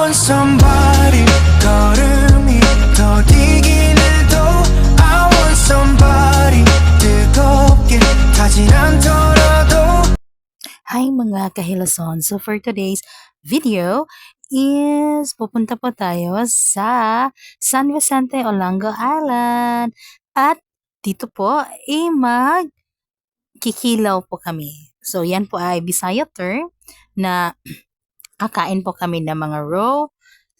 want somebody 걸음이 더디긴 해도 I want somebody 뜨겁게 타진 않더라도. Hi mga kahilason! So for today's video is pupunta po tayo sa San Vicente, Olango Island. At dito po magkikilaw po kami. So yan po ay Bisaya term na kakain po kami ng mga raw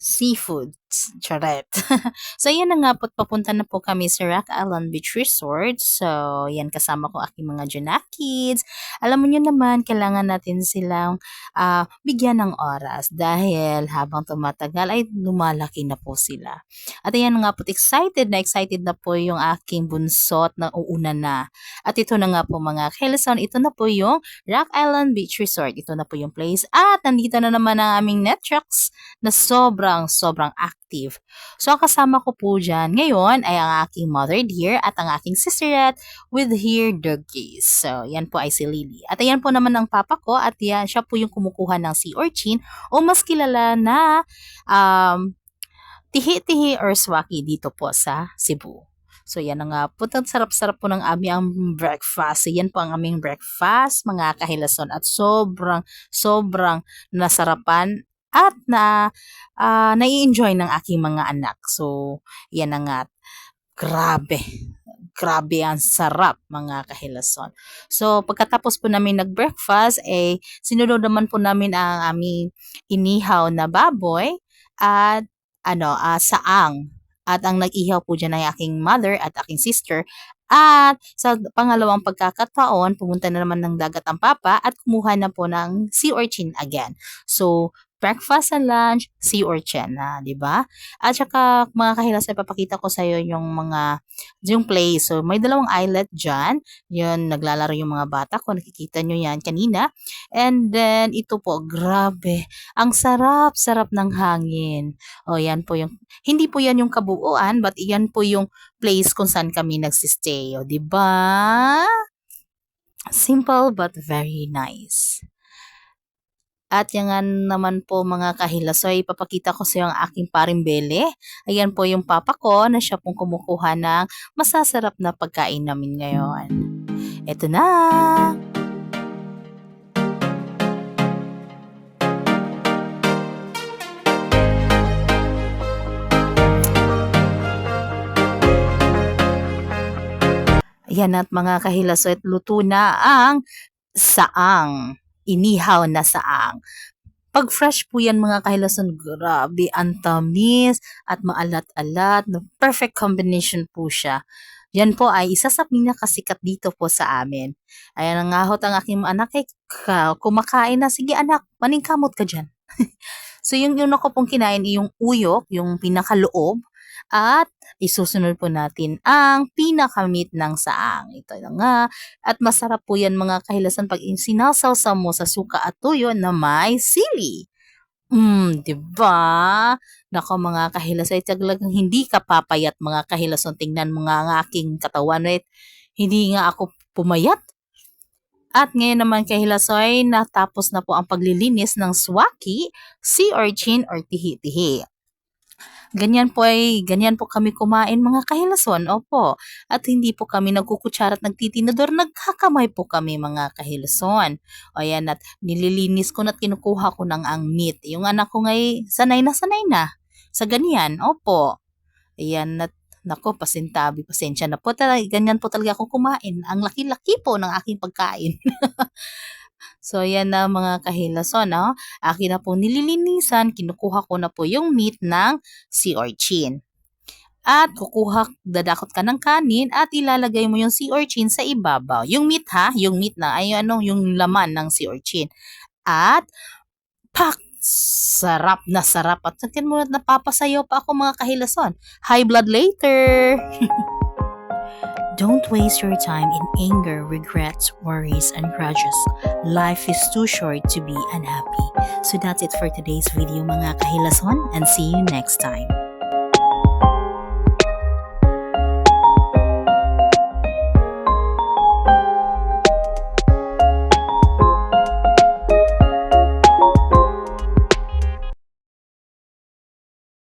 seafoods. Charet. So, yan na nga po. Papunta na po kami sa Rock Island Beach Resort. So, yan kasama ko aking mga Junakids. Alam mo nyo naman, kailangan natin silang bigyan ng oras dahil habang tumatagal ay lumalaki na po sila. At yan nga po, excited na po yung aking bunsot na uuna na. At ito na nga po mga Kelson, ito na po yung Rock Island Beach Resort. Ito na po yung place. At nandito na naman ang aming Netrox na sobrang active. So, ang kasama ko po dyan ngayon ay ang aking mother dear at ang aking sisterette with her doggies. So, yan po ay si Lily. At ayan po naman ang papa ko at yan, siya po yung kumukuha ng sea urchin o mas kilala na tihi-tihi or swaki dito po sa Cebu. So, yan na nga po. Sarap-sarap po ng aming breakfast. So, yan po ang aming breakfast, mga kahilason. At sobrang nasarapan at nai-enjoy ng aking mga anak. So, yan na nga. Grabe ang sarap, mga kahilason. So, pagkatapos po namin nag-breakfast, sinunod naman po namin ang aming inihaw na baboy at saang. At ang nag-ihaw po dyan ay aking mother at aking sister. At sa pangalawang pagkakataon, pumunta na naman ng dagat ang papa at kumuha na po ng sea urchin again. So, breakfast and lunch, sea urchin na, di ba? At saka mga kahilas ay papakita ko sa iyo yung place. So, may dalawang islet dyan. Yun, naglalaro yung mga bata ko. Nakikita nyo yan kanina. And then, ito po, grabe. Ang sarap ng hangin. O, yan po yung, hindi po yan yung kabuuan, but yan po yung place kung saan kami nagsistay. O, di ba? Simple but very nice. At yan naman po mga kahilasoy, ipapakita ko sa iyo ang aking parimbele. Ayan po yung papa ko na siya pong kumukuha ng masasarap na pagkain namin ngayon. Ito na! Ayan at mga kahilasoy, luto na ang saang. Inihaw na saang. Pag fresh po yan mga kahilason, grabe, ang tamis at maalat-alat. Perfect combination po siya. Yan po ay isa sa pinakasikat dito po sa amin. Ayan ang ahot ang aking anak kumakain na. Sige anak, maningkamot ka dyan. So yung ko pong kinain yung uyok, yung pinakaloob. At isusunod po natin ang pinakamit ng saang. Ito na nga. At masarap po yan mga kahilasan pag sinasawsaw mo sa suka at tuyo na may sili. Diba? Nako mga kahilasan, talagang hindi ka papayat mga kahilasan. Tingnan mo nga ang aking katawan. Hindi nga ako pumayat. At ngayon naman kahilasoy, natapos na po ang paglilinis ng swaki, sea urchin or tihi-tihi. Ganyan po kami kumain mga kahilason, opo. At hindi po kami nagkukutsara at nagtitinador, nagkakamay po kami mga kahilason. O yan, at nililinis ko na at kinukuha ko ng ang meat. Yung anak ko ngay sanay na sa ganyan, opo. Ayan, at nako, pasensya na po talaga. Ganyan po talaga ako kumain. Ang laki-laki po ng aking pagkain. So, yan na mga kahilason. Akin na po nililinisan, kinukuha ko na po yung meat ng sea urchin. At dadakot ka ng kanin at ilalagay mo yung sea urchin sa ibabaw. Yung meat yung meat na, yung laman ng sea urchin. At, sarap na sarap. At sakin mo napapasayaw pa ako mga kahilason. High blood later! Don't waste your time in anger, regrets, worries, and grudges. Life is too short to be unhappy. So that's it for today's video mga kahilason, and see you next time.